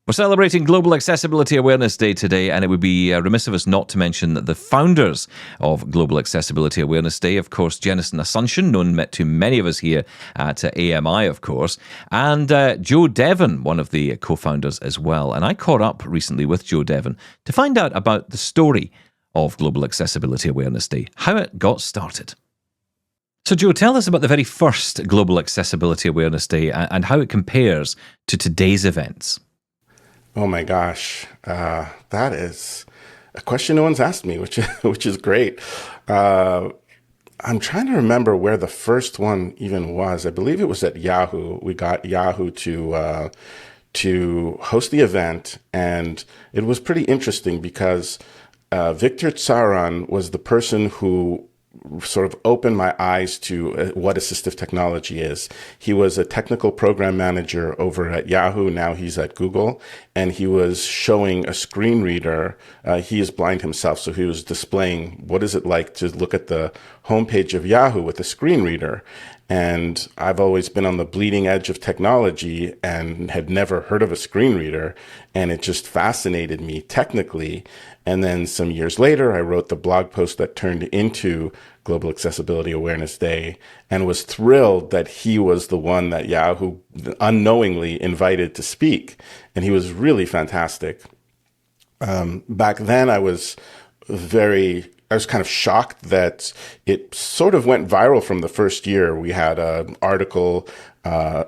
We're celebrating Global Accessibility Awareness Day today, and it would be remiss of us not to mention that the founders of Global Accessibility Awareness Day, of course, Jennison Asuncion, known to many of us here at AMI, of course, and Joe Devon, one of the co-founders as well. And I caught up recently with Joe Devon to find out about the story of Global Accessibility Awareness Day, how it got started. So, Joe, tell us about the very first Global Accessibility Awareness Day and how it compares to today's events. Oh my gosh, that is a question no one's asked me, which is great. I'm trying to remember where the first one even was. I believe it was at Yahoo. We got Yahoo to host the event, and it was pretty interesting because Victor Tsaran was the person who sort of opened my eyes to what assistive technology is. He was a technical program manager over at Yahoo. Now he's at Google, and he was showing a screen reader. He is blind himself, so he was displaying what is it like to look at the homepage of Yahoo with a screen reader. And I've always been on the bleeding edge of technology and had never heard of a screen reader. And it just fascinated me technically. And then some years later, I wrote the blog post that turned into Global Accessibility Awareness Day and was thrilled that he was the one that Yahoo unknowingly invited to speak. And he was really fantastic. Back then, I was kind of shocked that it sort of went viral from the first year. We had an article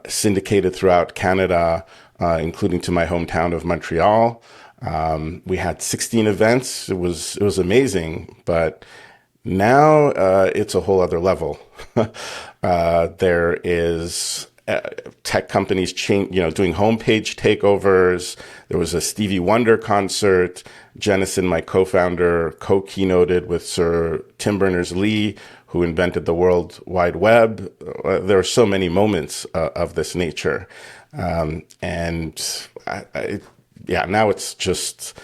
syndicated throughout Canada, including to my hometown of Montreal. We had 16 events. It was amazing, but now it's a whole other level. There is tech companies doing homepage takeovers. There was a Stevie Wonder concert. Jennison, my co-founder, co-keynoted with Sir Tim Berners-Lee, who invented the World Wide Web. There are so many moments of this nature. Now it's just,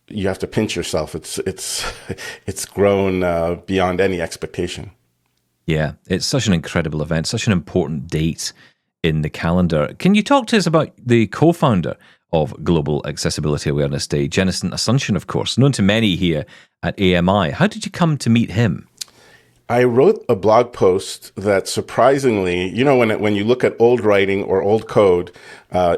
you have to pinch yourself. It's grown beyond any expectation. Yeah, it's such an incredible event, such an important date in the calendar. Can you talk to us about the co-founder of Global Accessibility Awareness Day, Jennison Asuncion, of course, known to many here at AMI. How did you come to meet him? I wrote a blog post that surprisingly, when you look at old writing or old code,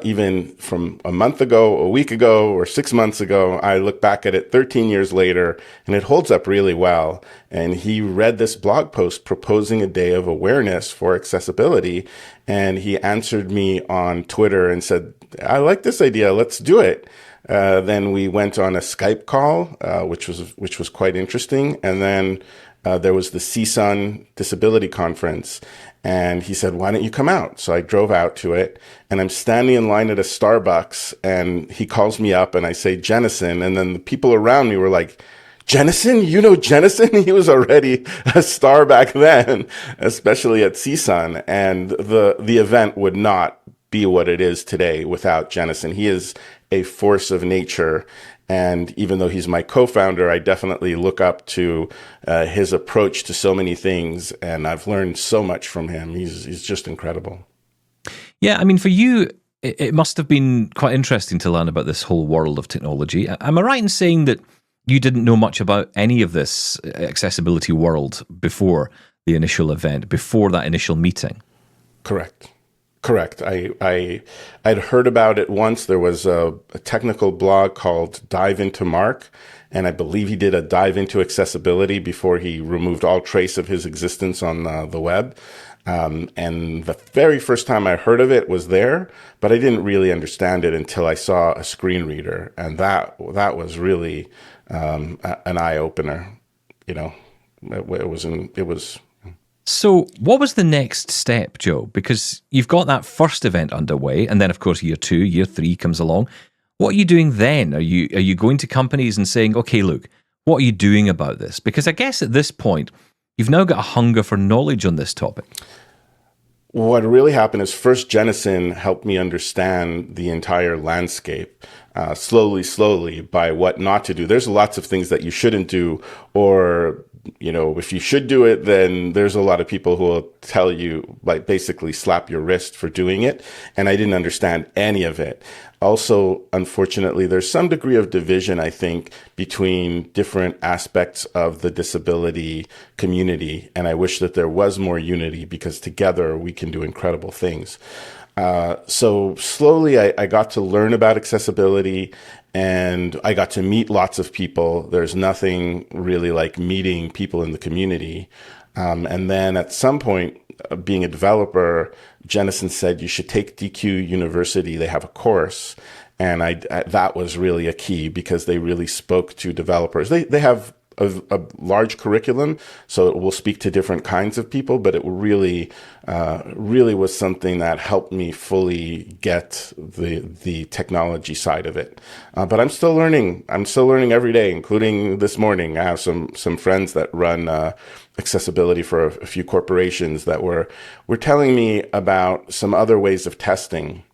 even from a month ago, a week ago, or 6 months ago, I look back at it 13 years later, and it holds up really well. And he read this blog post proposing a day of awareness for accessibility, and he answered me on Twitter and said, "I like this idea. Let's do it." Then we went on a Skype call, which was quite interesting, and then there was the CSUN Disability Conference, and he said, "Why don't you come out?" So I drove out to it, and I'm standing in line at a Starbucks, and he calls me up, and I say, "Jennison," and then the people around me were like, "Jennison? You know Jennison?" He was already a star back then, especially at CSUN, and the event would not be what it is today without Jennison. He is a force of nature. And even though he's my co-founder, I definitely look up to his approach to so many things. And I've learned so much from him. He's just incredible. Yeah, I mean, for you, it must have been quite interesting to learn about this whole world of technology. Am I right in saying that you didn't know much about any of this accessibility world before the initial event, before that initial meeting? Correct. I'd heard about it once. There was a technical blog called Dive Into Mark, and I believe he did a dive into accessibility before he removed all trace of his existence on the web. And the very first time I heard of it was there, but I didn't really understand it until I saw a screen reader, and that was really an eye opener. It was. So what was the next step, Joe? Because you've got that first event underway, and then, of course, year 2, year 3 comes along. What are you doing then? Are you going to companies and saying, okay, look, what are you doing about this? Because I guess at this point, you've now got a hunger for knowledge on this topic. What really happened is first Jennison helped me understand the entire landscape slowly by what not to do. There's lots of things that you shouldn't do, or if you should do it, then there's a lot of people who will tell you, like, basically slap your wrist for doing it. And I didn't understand any of it. also, unfortunately, there's some degree of division, I think, between different aspects of the disability community. And I wish that there was more unity, because together we can do incredible things. So slowly I got to learn about accessibility, and I got to meet lots of people. There's nothing really like meeting people in the community. And then at some point, being a developer, Jennison said, you should take DQ University. They have a course. And that was really a key, because they really spoke to developers. They have a large curriculum, so it will speak to different kinds of people, but it really was something that helped me fully get the technology side of it. But I'm still learning. I'm still learning every day, including this morning. I have some friends that run accessibility for a few corporations that were telling me about some other ways of testing.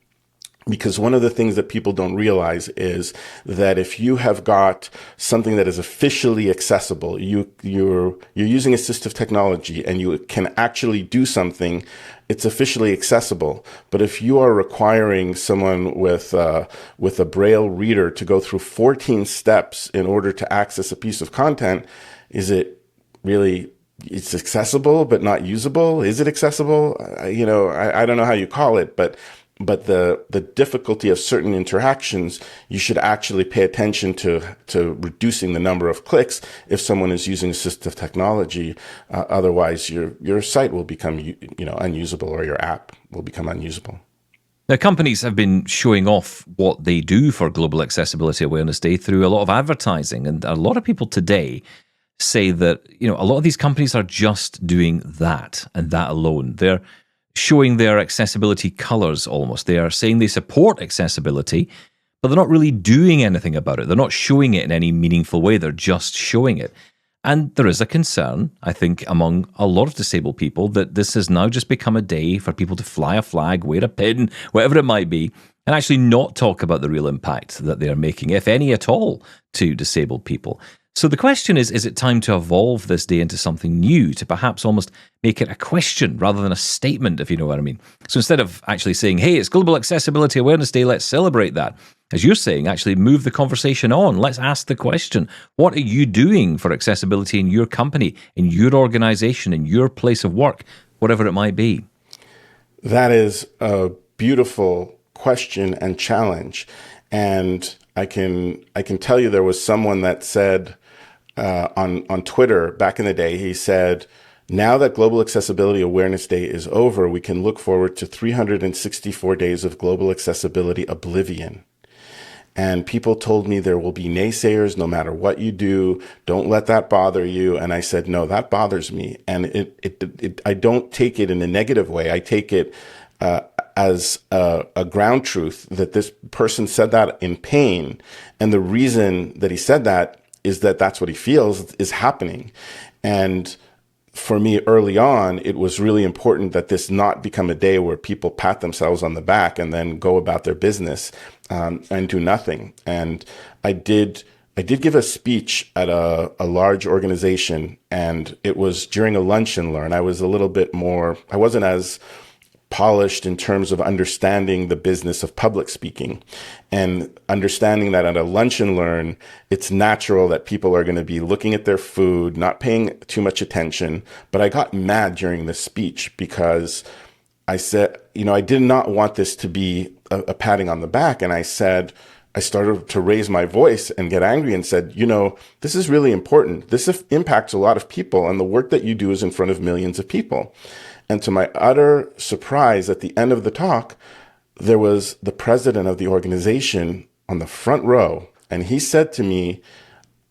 Because one of the things that people don't realize is that if you have got something that is officially accessible, you're using assistive technology and you can actually do something, it's officially accessible. But if you are requiring someone with a Braille reader to go through 14 steps in order to access a piece of content, is it really? It's accessible but not usable? Is it accessible? I don't know how you call it, but the difficulty of certain interactions, you should actually pay attention to reducing the number of clicks if someone is using assistive technology. Otherwise, your site will become unusable, or your app will become unusable. Now, companies have been showing off what they do for Global Accessibility Awareness Day through a lot of advertising, and a lot of people today say that a lot of these companies are just doing that and that alone. They're showing their accessibility colors almost. They are saying they support accessibility, but they're not really doing anything about it. They're not showing it in any meaningful way. They're just showing it. And there is a concern, I think, among a lot of disabled people that this has now just become a day for people to fly a flag, wear a pin, whatever it might be, and actually not talk about the real impact that they are making, if any at all, to disabled people. So the question is it time to evolve this day into something new, to perhaps almost make it a question rather than a statement, if you know what I mean? So instead of actually saying, hey, it's Global Accessibility Awareness Day, let's celebrate that, as you're saying, actually move the conversation on. Let's ask the question, what are you doing for accessibility in your company, in your organization, in your place of work, whatever it might be? That is a beautiful question and challenge. And I can tell you there was someone that said, on Twitter back in the day, he said, now that Global Accessibility Awareness Day is over, we can look forward to 364 days of global accessibility oblivion. And people told me there will be naysayers no matter what you do. Don't let that bother you. And I said, no, that bothers me. And I don't take it in a negative way. I take it as a ground truth that this person said that in pain. And the reason that he said that is that that's what he feels is happening. And for me early on, it was really important that this not become a day where people pat themselves on the back and then go about their business and do nothing. And I did give a speech at a large organization, and it was during a lunch and learn. I wasn't as polished in terms of understanding the business of public speaking, and understanding that at a lunch and learn, it's natural that people are going to be looking at their food, not paying too much attention. But I got mad during the speech because I said, I did not want this to be a patting on the back. And I started to raise my voice and get angry and said, this is really important. This impacts a lot of people, and the work that you do is in front of millions of people. And to my utter surprise, at the end of the talk, there was the president of the organization on the front row. And he said to me,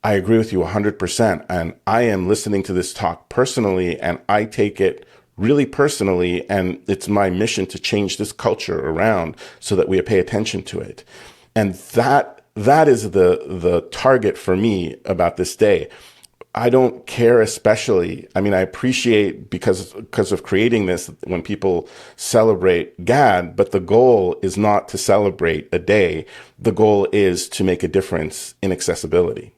I agree with you 100%. And I am listening to this talk personally, and I take it really personally. And it's my mission to change this culture around so that we pay attention to it. And that is the target for me about this day. I don't care especially. I appreciate because of creating this when people celebrate GAAD, but the goal is not to celebrate a day. The goal is to make a difference in accessibility.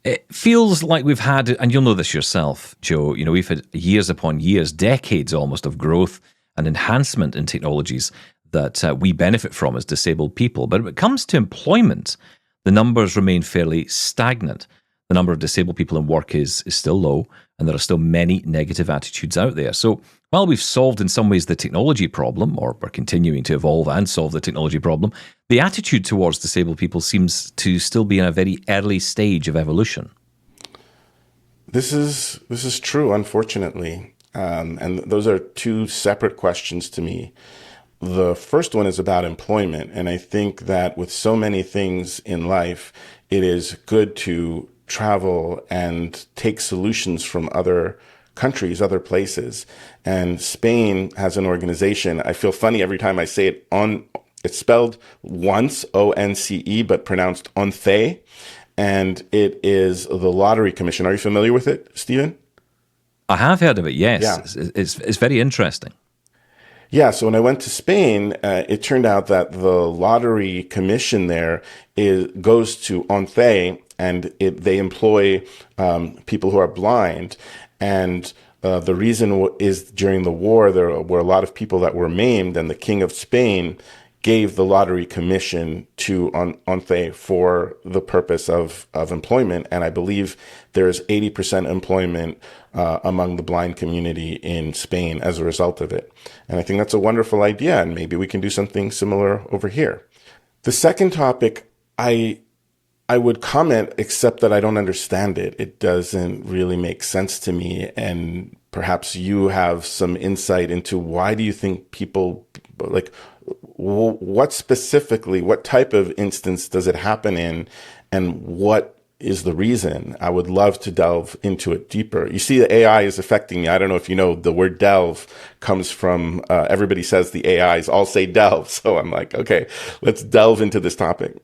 It feels like we've had, and you'll know this yourself, Joe, we've had years upon years, decades almost of growth and enhancement in technologies that we benefit from as disabled people. But when it comes to employment, the numbers remain fairly stagnant. The number of disabled people in work is still low, and there are still many negative attitudes out there. So while we've solved in some ways the technology problem, or we're continuing to evolve and solve the technology problem, the attitude towards disabled people seems to still be in a very early stage of evolution. This is true, unfortunately. And those are two separate questions to me. The first one is about employment. And I think that with so many things in life, it is good to travel and take solutions from other countries, other places. And Spain has an organization. I feel funny every time I say it. It's spelled once, O-N-C-E, but pronounced ONCE. And it is the Lottery Commission. Are you familiar with it, Stephen? I have heard of it, yes. Yeah. It's very interesting. Yeah, so when I went to Spain, it turned out that the Lottery Commission there goes to ONCE, and they employ people who are blind. And the reason is during the war, there were a lot of people that were maimed, and the King of Spain gave the Lottery Commission to ONCE for the purpose of employment. And I believe there's 80% employment among the blind community in Spain as a result of it. And I think that's a wonderful idea, and maybe we can do something similar over here. The second topic, I would comment, except that I don't understand it. It doesn't really make sense to me. And perhaps you have some insight into why do you think people, like, what specifically, what type of instance does it happen in, and what is the reason? I would love to delve into it deeper. You see, the AI is affecting me. I don't know if you know, the word delve comes from, everybody says the AIs all say delve. So I'm like, okay, let's delve into this topic.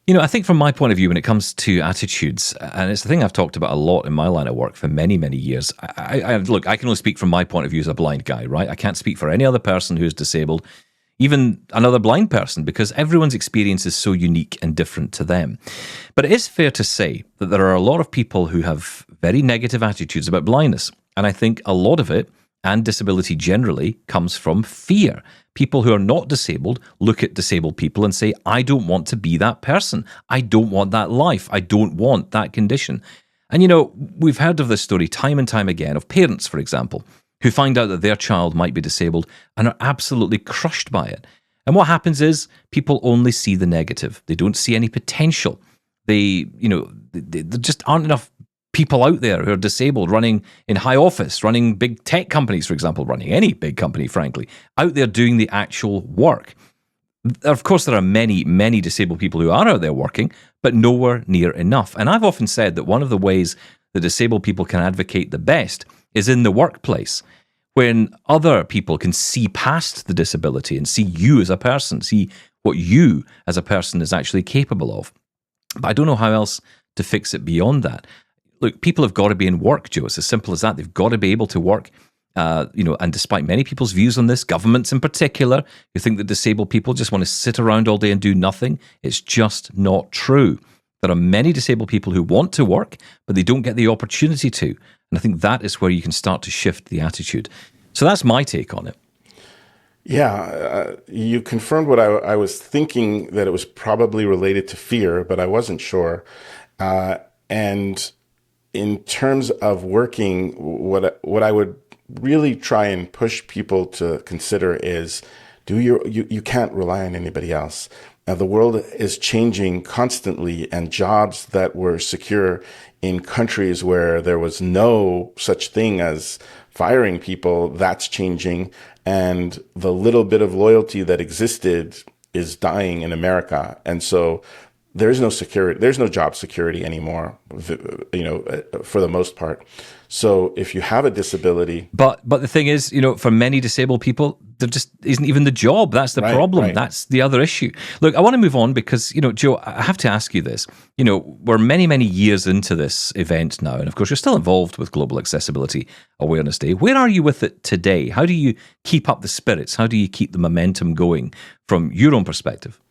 You know, I think from my point of view, when it comes to attitudes, and it's the thing I've talked about a lot in my line of work for many, many years. Look, I can only speak from my point of view as a blind guy, right? I can't speak for any other person who's disabled, even another blind person, because everyone's experience is so unique and different to them. But it is fair to say that there are a lot of people who have very negative attitudes about blindness. And I think a lot of it, and disability generally, comes from fear. People who are not disabled look at disabled people and say, I don't want to be that person. I don't want that life. I don't want that condition. And, you know, we've heard of this story time and time again of parents, for example, who find out that their child might be disabled and are absolutely crushed by it. And what happens is people only see the negative. They don't see any potential. There just aren't enough people out there who are disabled, running in high office, running big tech companies, for example, running any big company, frankly, out there doing the actual work. Of course, there are many, many disabled people who are out there working, but nowhere near enough. And I've often said that one of the ways that disabled people can advocate the best is in the workplace, when other people can see past the disability and see you as a person, see what you as a person is actually capable of. But I don't know how else to fix it beyond that. Look, people have got to be in work, Joe. It's as simple as that. They've got to be able to work, and despite many people's views on this, governments in particular, who think that disabled people just want to sit around all day and do nothing, it's just not true. There are many disabled people who want to work, but they don't get the opportunity to. And I think that is where you can start to shift the attitude. So that's my take on it. Yeah, you confirmed what I was thinking, that it was probably related to fear, but I wasn't sure. And in terms of working, what I would really try and push people to consider is, you can't rely on anybody else. The world is changing constantly, and jobs that were secure in countries where there was no such thing as firing people, that's changing. And the little bit of loyalty that existed is dying in America. And so there's no security, there's no job security anymore, for the most part. So if you have a disability... But the thing is, for many disabled people, there just isn't even the job. That's the problem. Right. That's the other issue. Look, I want to move on because, Joe, I have to ask you this. We're many, many years into this event now. And of course, you're still involved with Global Accessibility Awareness Day. Where are you with it today? How do you keep up the spirits? How do you keep the momentum going from your own perspective?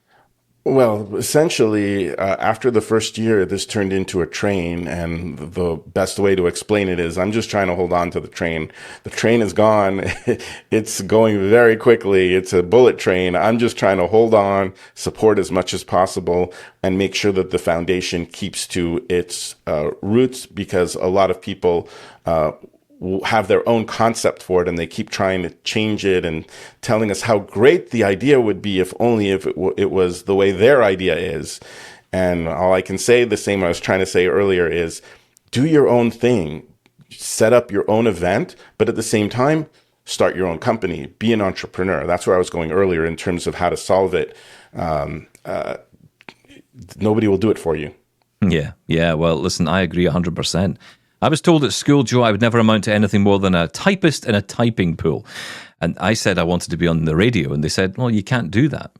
Well, essentially, after the first year, this turned into a train. And the best way to explain it is I'm just trying to hold on to the train. The train is gone. It's going very quickly. It's a bullet train. I'm just trying to hold on, support as much as possible, and make sure that the foundation keeps to its roots, because a lot of people have their own concept for it, and they keep trying to change it and telling us how great the idea would be if only if it was the way their idea is. And all I can say, the same I was trying to say earlier, is do your own thing, set up your own event, but at the same time, start your own company, be an entrepreneur. That's where I was going earlier in terms of how to solve it. Nobody will do it for you. Yeah. Well, listen, I agree 100%. I was told at school, Joe, I would never amount to anything more than a typist in a typing pool. And I said I wanted to be on the radio, and they said, well, you can't do that.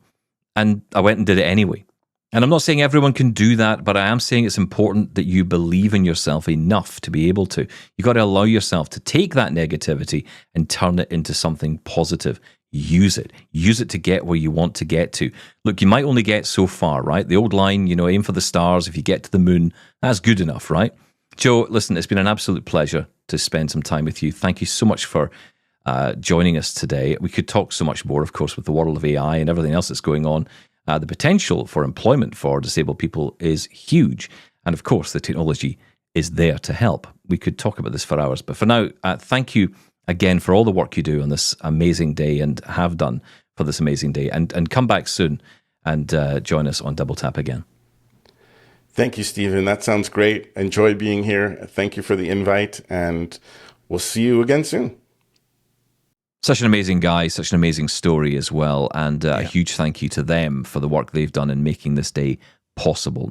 And I went and did it anyway. And I'm not saying everyone can do that, but I am saying it's important that you believe in yourself enough to be able to. You've got to allow yourself to take that negativity and turn it into something positive. Use it. Use it to get where you want to get to. Look, you might only get so far, right? The old line, aim for the stars. If you get to the moon, that's good enough, right? Joe, listen, it's been an absolute pleasure to spend some time with you. Thank you so much for joining us today. We could talk so much more, of course, with the world of AI and everything else that's going on. The potential for employment for disabled people is huge. And of course, the technology is there to help. We could talk about this for hours. But for now, thank you again for all the work you do on this amazing day and have done for this amazing day. And come back soon and join us on Double Tap again. Thank you, Stephen. That sounds great. Enjoy being here. Thank you for the invite, and we'll see you again soon. Such an amazing guy, such an amazing story as well. And a huge thank you to them for the work they've done in making this day possible.